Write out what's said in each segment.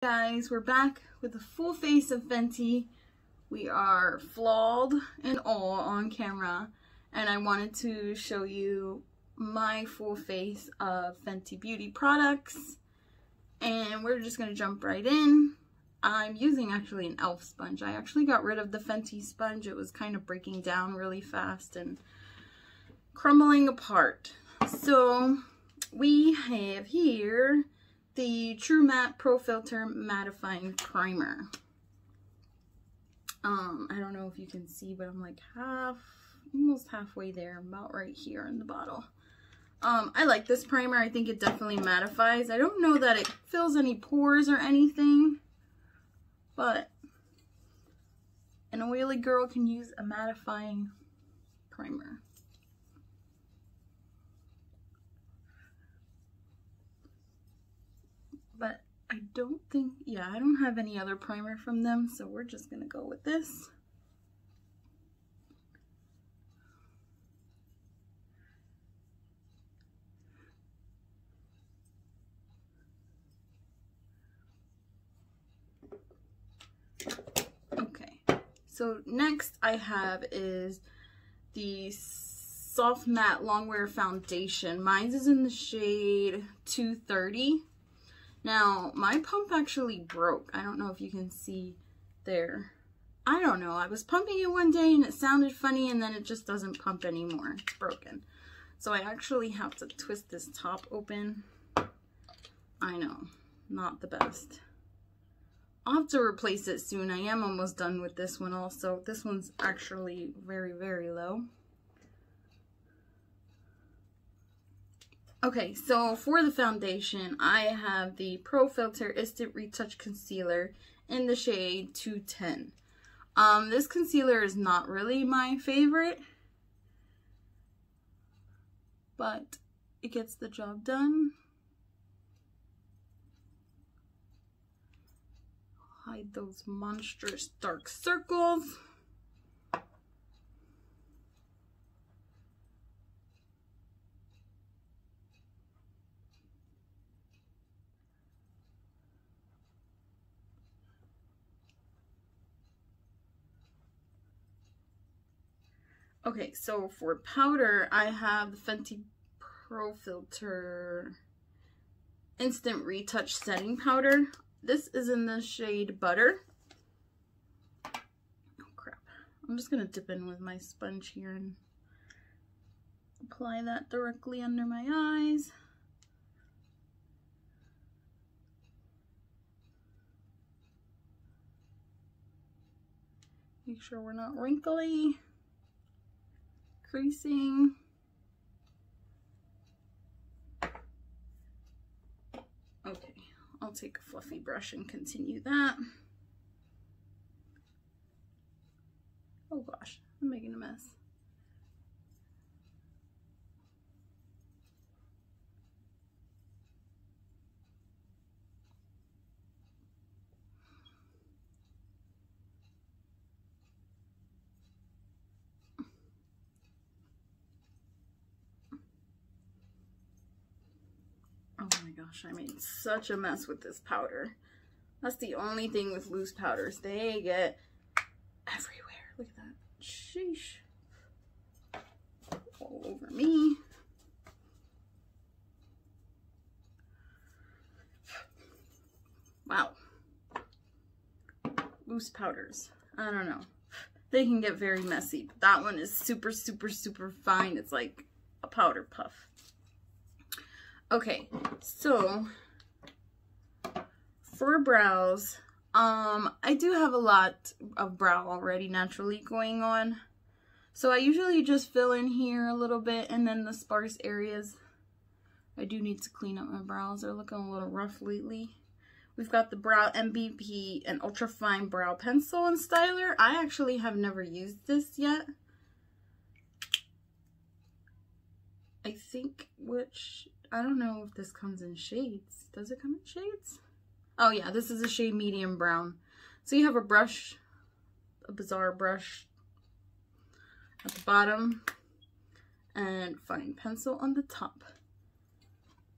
Guys, we're back with a full face of Fenty. We are flawed and all on camera, and I wanted to show you my full face of Fenty Beauty products, and we're just gonna jump right in. I'm using actually an e.l.f. sponge. I actually got rid of the Fenty sponge. It was kind of breaking down really fast and crumbling apart. So we have here the True Matte Pro Filter Mattifying Primer. I don't know if you can see, but I'm like almost halfway there, about right here in the bottle. I like this primer. I think it definitely mattifies. I don't know that it fills any pores or anything, but an oily girl can use a mattifying primer. But I don't think, yeah, I don't have any other primer from them, so we're just gonna go with this. Okay, so next I have is the Soft Matte Longwear Foundation. Mine is in the shade 230. Now, my pump actually broke. I don't know if you can see there. I don't know. I was pumping it one day and it sounded funny, and then it just doesn't pump anymore. It's broken. So I actually have to twist this top open. I know, not the best. I'll have to replace it soon. I am almost done with this one also. This one's actually very, very low. Okay, so for the foundation, I have the Pro Filter Instant Retouch Concealer in the shade 210. This concealer is not really my favorite, but it gets the job done. Hide those monstrous dark circles. Okay, so for powder, I have the Fenty Pro Filter Instant Retouch Setting Powder. This is in the shade Butter. Oh crap. I'm just gonna dip in with my sponge here and apply that directly under my eyes. Make sure we're not wrinkly. Creasing. Okay, I'll take a fluffy brush and continue that. Oh gosh, I'm making a mess. Oh my gosh, I made such a mess with this powder. That's the only thing with loose powders. They get everywhere. Look at that. Sheesh. All over me. Wow. Loose powders. I don't know. They can get very messy. But that one is super, super, super fine. It's like a powder puff. Okay, so for brows, I do have a lot of brow already naturally going on. So I usually just fill in here a little bit, and then the sparse areas, I do need to clean up my brows. They're looking a little rough lately. We've got the Brow MVP and Ultra Fine Brow Pencil and Styler. I actually have never used this yet. I think I don't know if this comes in shades. Does it come in shades? Oh yeah, this is a shade medium brown. So you have a brush, a bizarre brush at the bottom, and fine pencil on the top.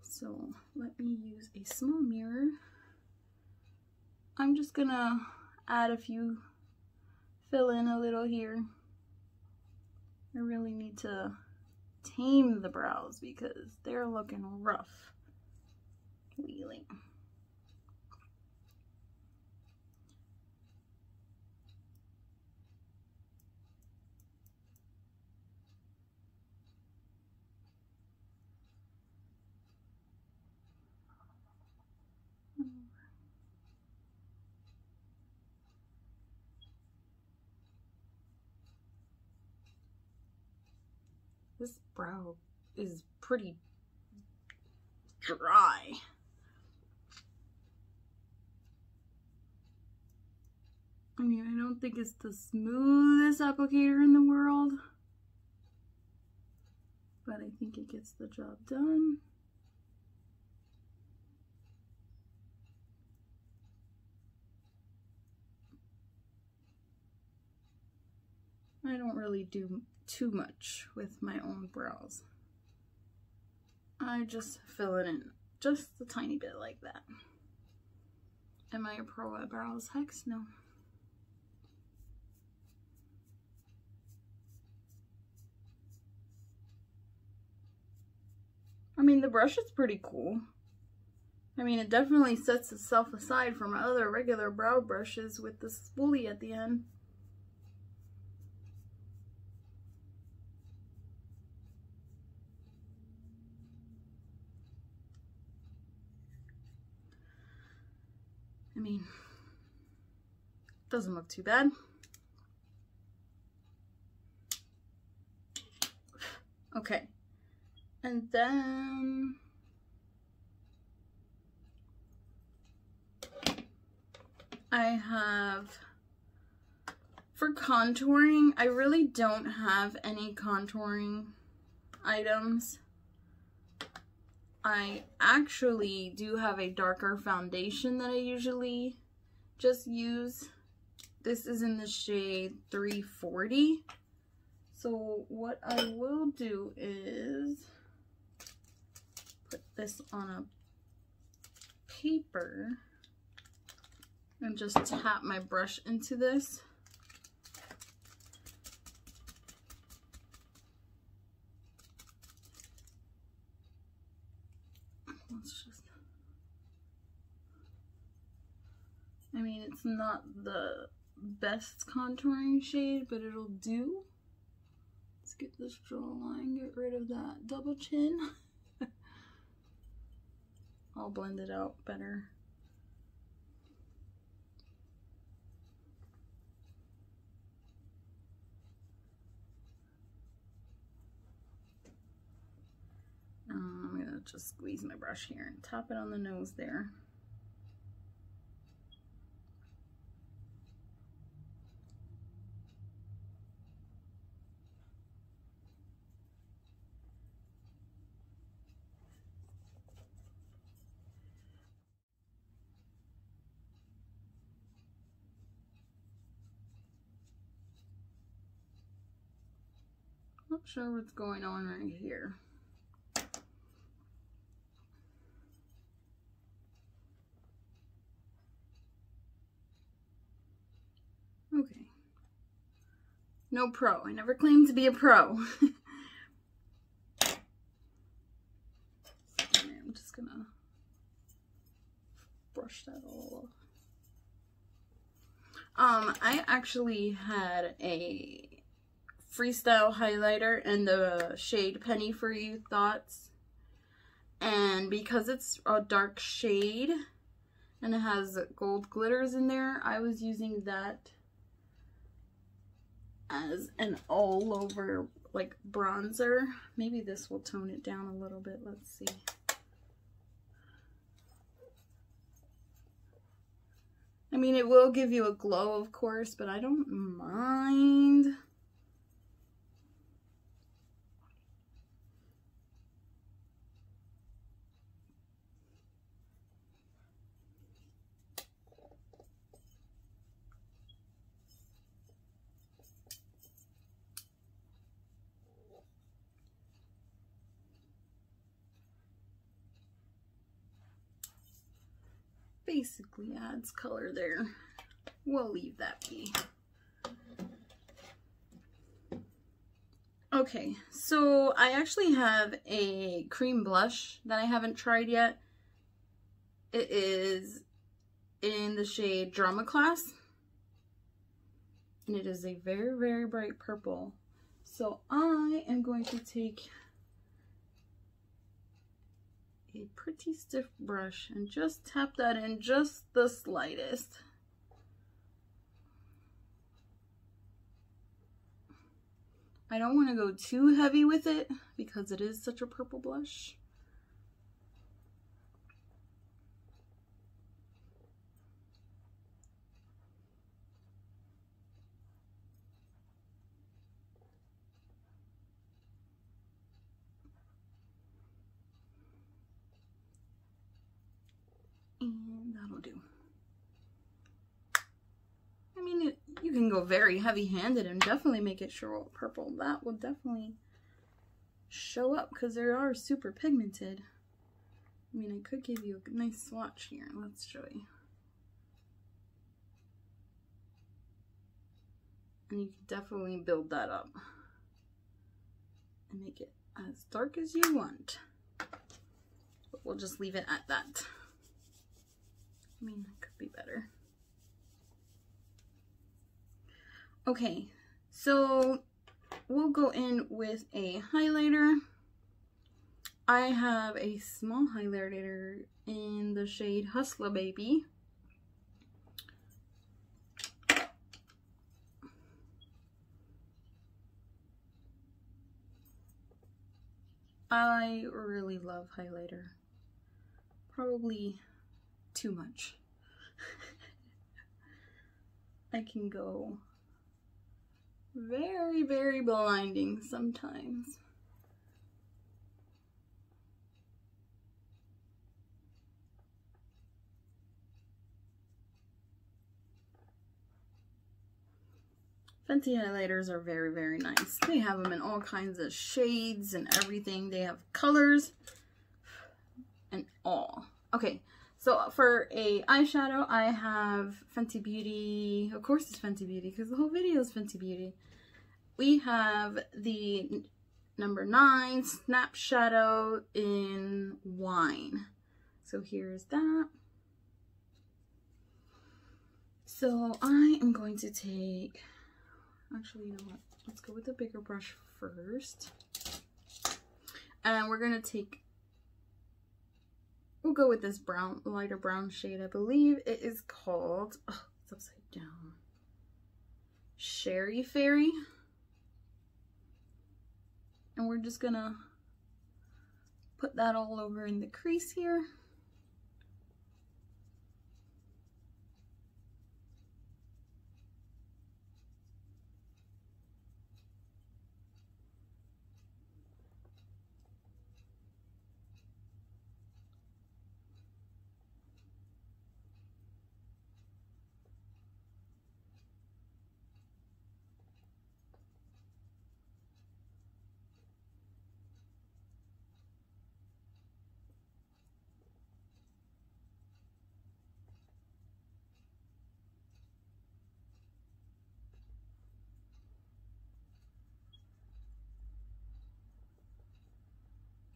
So let me use a small mirror I'm just gonna add a few, fill in a little here. I really need to tame the brows because they're looking rough. Wheeling. This brow is pretty dry. I mean, I don't think it's the smoothest applicator in the world, but I think it gets the job done. I don't really do too much with my own brows. I just fill it in just a tiny bit like that. Am I a pro at brows? Heck no. I mean, the brush is pretty cool. I mean, it definitely sets itself aside from other regular brow brushes with the spoolie at the end. I mean, doesn't look too bad. Okay. And then I have, for contouring, I really don't have any contouring items. I actually do have a darker foundation that I usually just use. This is in the shade 340. So what I will do is put this on a paper and just tap my brush into this. Let's just, I mean, it's not the best contouring shade, but it'll do. Let's get this jawline, get rid of that double chin. I'll blend it out better. I'm gonna just squeeze my brush here and tap it on the nose there. Not sure what's going on right here. Okay. No pro. I never claimed to be a pro. I'm just gonna brush that all off. I actually had a freestyle highlighter in the shade Penny For You Thoughts, and because it's a dark shade and it has gold glitters in there, I was using that as an all over like bronzer. Maybe this will tone it down a little bit. Let's see. I mean, it will give you a glow, of course, but I don't mind. But basically adds color there. We'll leave that be. Okay, so I actually have a cream blush that I haven't tried yet. It is in the shade Drama Class. And it is a very, very bright purple. So I am going to take a pretty stiff brush and just tap that in just the slightest. I don't want to go too heavy with it because it is such a purple blush. And that'll do. I mean, you can go very heavy-handed and definitely make it show purple. That will definitely show up because they are super pigmented. I mean, I could give you a nice swatch here. Let's show you. And you can definitely build that up and make it as dark as you want. But we'll just leave it at that. I mean, it could be better. Okay, so we'll go in with a highlighter. I have a small highlighter in the shade Hustler Baby. I really love highlighter. Probably too much. I can go very, very blinding sometimes. Fenty highlighters are very, very nice. They have them in all kinds of shades and everything. They have colors and all. Okay, so for a eyeshadow, I have Fenty Beauty. Of course it's Fenty Beauty because the whole video is Fenty Beauty. We have the number 9 Snap Shadow in Wine. So here's that. So I am going to take, actually, you know what? Let's go with the bigger brush first. And we're going to take, we'll go with this brown, lighter brown shade. I believe it is called, oh, it's upside down, Sherry Fairy. And we're just gonna put that all over in the crease here.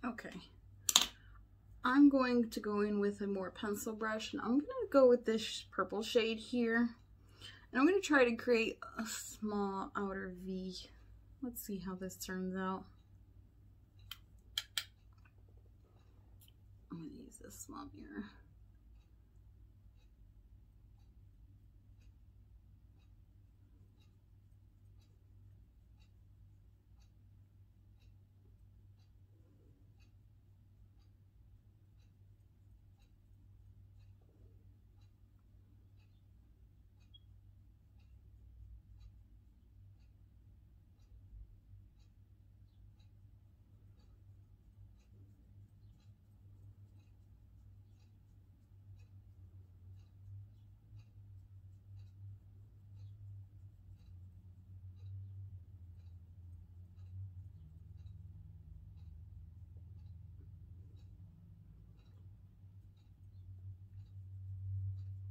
Okay, I'm going to go in with a more pencil brush, and I'm going to go with this purple shade here. And I'm going to try to create a small outer V. Let's see how this turns out. I'm going to use this small mirror.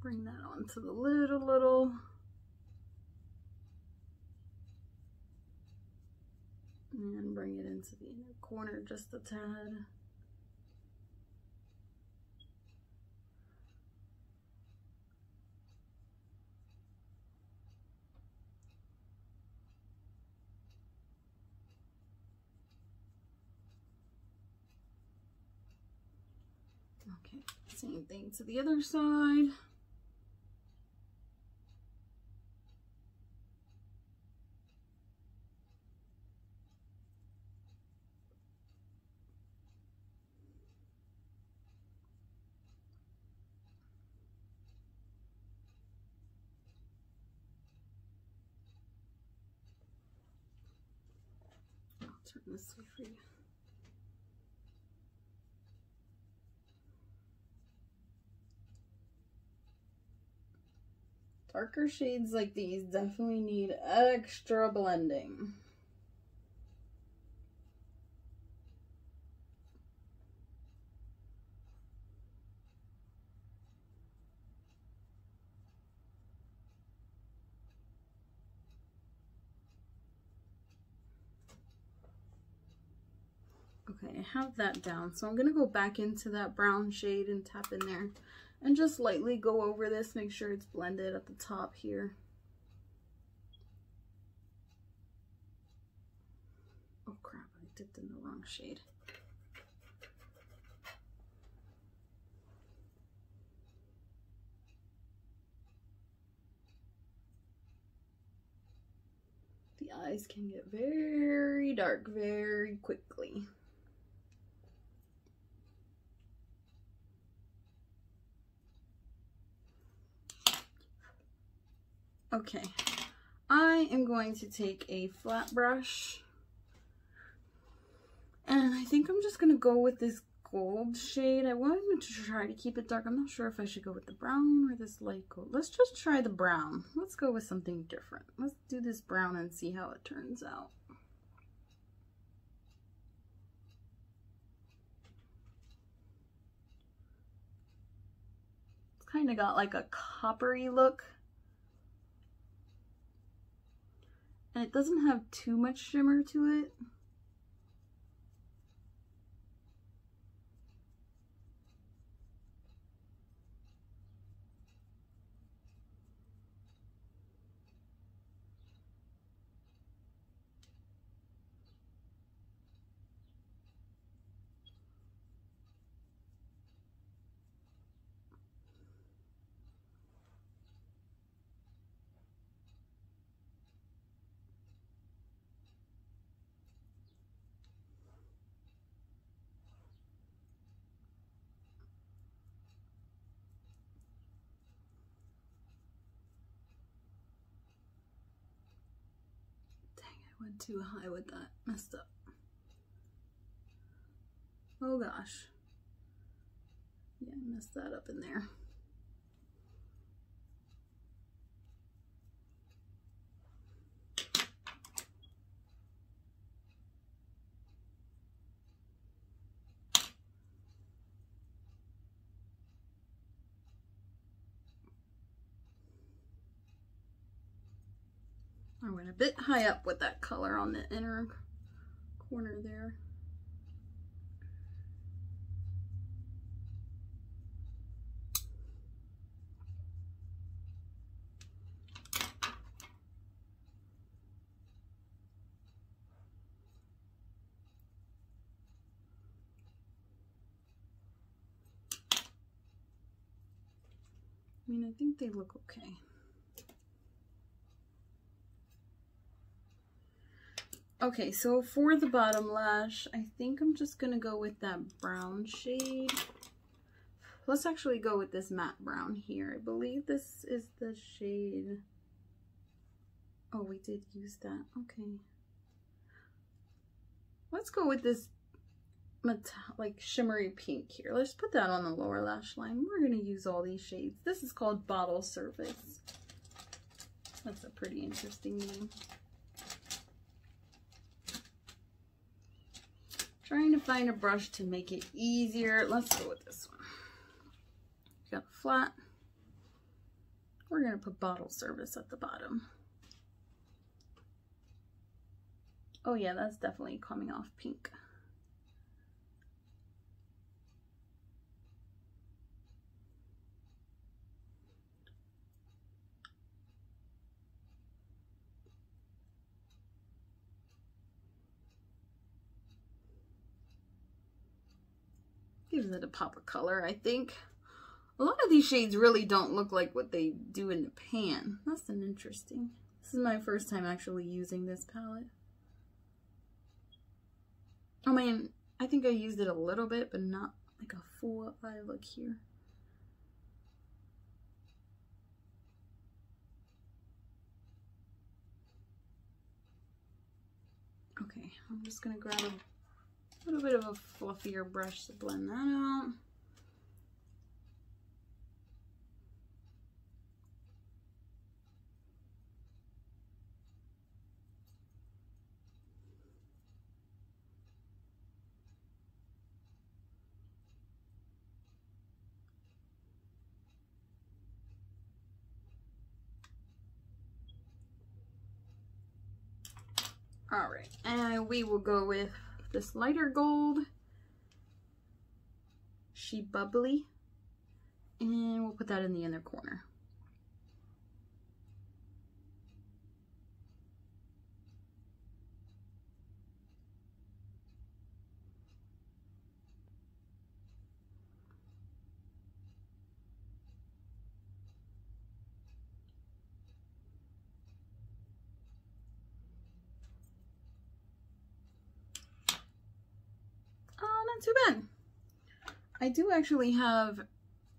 Bring that onto the lid a little. And bring it into the inner corner just a tad. Okay, same thing to the other side. I'll turn this way for you. Darker shades like these definitely need extra blending. Okay, I have that down. So I'm going to go back into that brown shade and tap in there. And just lightly go over this, make sure it's blended at the top here. Oh crap, I dipped in the wrong shade. The eyes can get very dark very quickly. Okay, I am going to take a flat brush, and I think I'm just going to go with this gold shade. I wanted to try to keep it dark. I'm not sure if I should go with the brown or this light gold. Let's just try the brown. Let's go with something different. Let's do this brown and see how it turns out. It's kind of got like a coppery look. And it doesn't have too much shimmer to it. Went too high with that. Messed up. Oh gosh. Yeah, I messed that up in there. I went a bit high up with that color on the inner corner there. I mean, I think they look okay. Okay, so for the bottom lash, I think I'm just gonna go with that brown shade. Let's actually go with this matte brown here. I believe this is the shade. Oh, we did use that. Okay. Let's go with this like shimmery pink here. Let's put that on the lower lash line. We're gonna use all these shades. This is called Bottle Service. That's a pretty interesting name. Trying to find a brush to make it easier. Let's go with this one. Got a flat. We're going to put bottle service at the bottom. Oh yeah, that's definitely coming off pink. Gives it a pop of color, I think. A lot of these shades really don't look like what they do in the pan. That's an interesting. This is my first time actually using this palette. I mean, I think I used it a little bit, but not like a full eye look here. Okay, I'm just gonna grab a little bit of a fluffier brush to blend that out. All right, and we will go with this lighter gold, She Bubbly, and we'll put that in the inner corner. Not too bad. I do actually have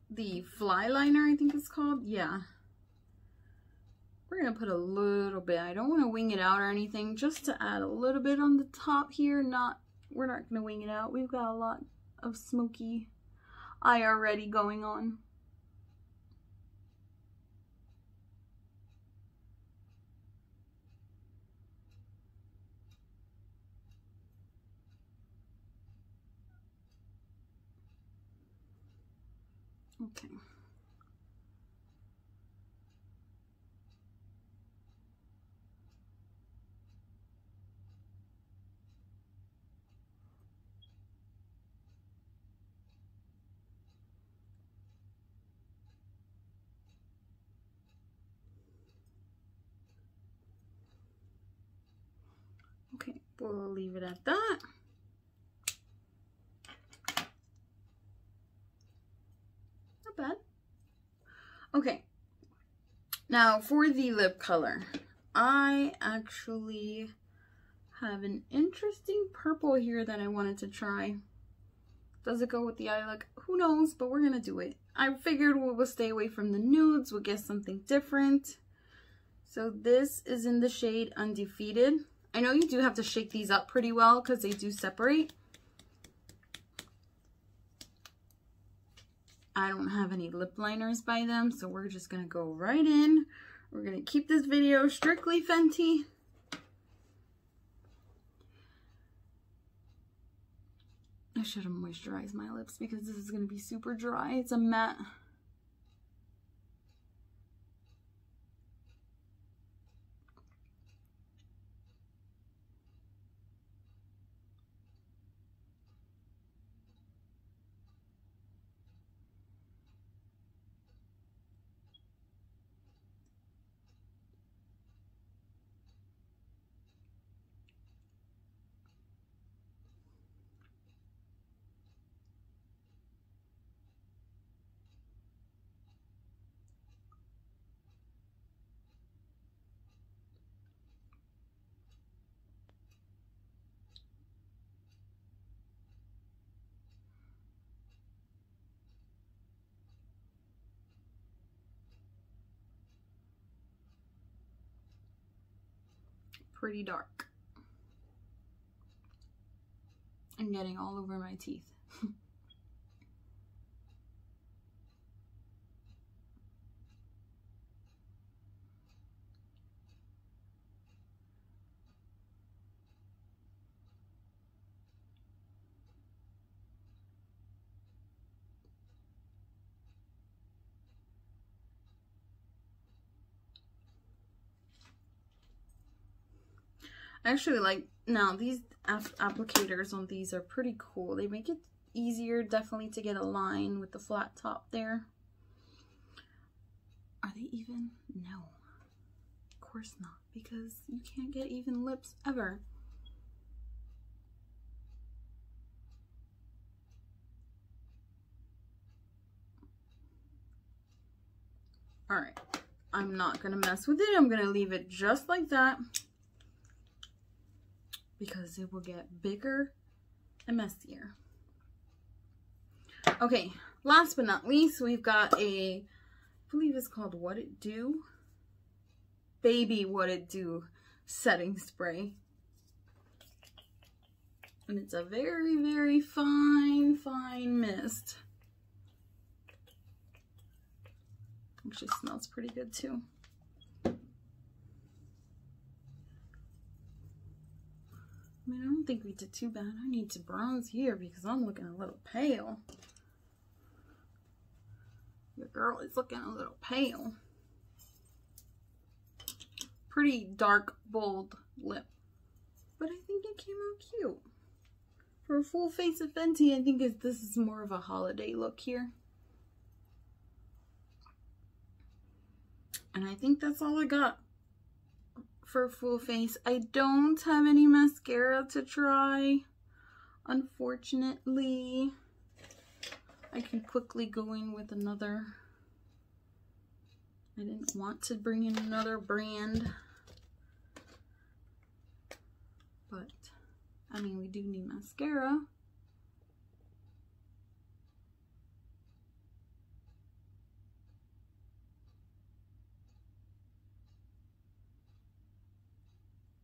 the fly liner, I think it's called. Yeah. We're going to put a little bit. I don't want to wing it out or anything, just to add a little bit on the top here. We're not going to wing it out. We've got a lot of smoky eye already going on. Okay. Okay, we'll leave it at that. Not bad. Okay, now for the lip color, I actually have an interesting purple here that I wanted to try. Does it go with the eye look? Who knows, but we're gonna do it. I figured we'll stay away from the nudes, we'll get something different. So this is in the shade Undefeated. I know you do have to shake these up pretty well because they do separate. I don't have any lip liners by them, so we're just gonna go right in. We're gonna keep this video strictly Fenty. I should have moisturized my lips because this is gonna be super dry. It's a matte. Pretty dark. And getting all over my teeth. I actually like, now these applicators on these are pretty cool. They make it easier definitely to get a line with the flat top there. Are they even? No. Of course not, because you can't get even lips ever. Alright, I'm not going to mess with it. I'm going to leave it just like that because it will get bigger and messier. Okay, last but not least, we've got a, I believe it's called What It Do? Baby What It Do setting spray. And it's a very, very fine, fine mist. Actually smells pretty good too. I mean, I don't think we did too bad. I need to bronze here because I'm looking a little pale. Your girl is looking a little pale. Pretty dark, bold lip. But I think it came out cute. For a full face of Fenty, I think this is more of a holiday look here. And I think that's all I got for a full face. I don't have any mascara to try, unfortunately. I can quickly go in with another. I didn't want to bring in another brand. But, I mean, we do need mascara.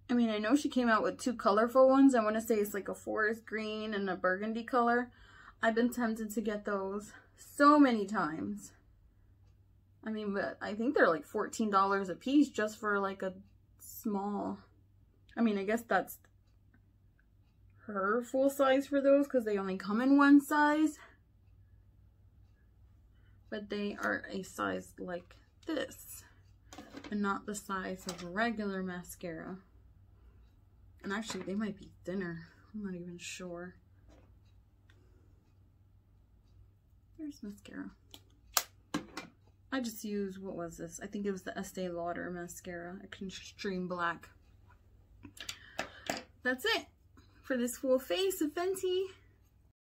I mean, I know she came out with two colorful ones. I want to say it's like a forest green and a burgundy color. I've been tempted to get those so many times. I mean, but I think they're like $14 a piece just for like a small. I mean, I guess that's her full size for those because they only come in one size. But they are a size like this and not the size of a regular mascara. And actually, they might be thinner. I'm not even sure. Here's mascara. I just used, what was this? I think it was the Estee Lauder mascara, Extreme Black. That's it for this full face of Fenty.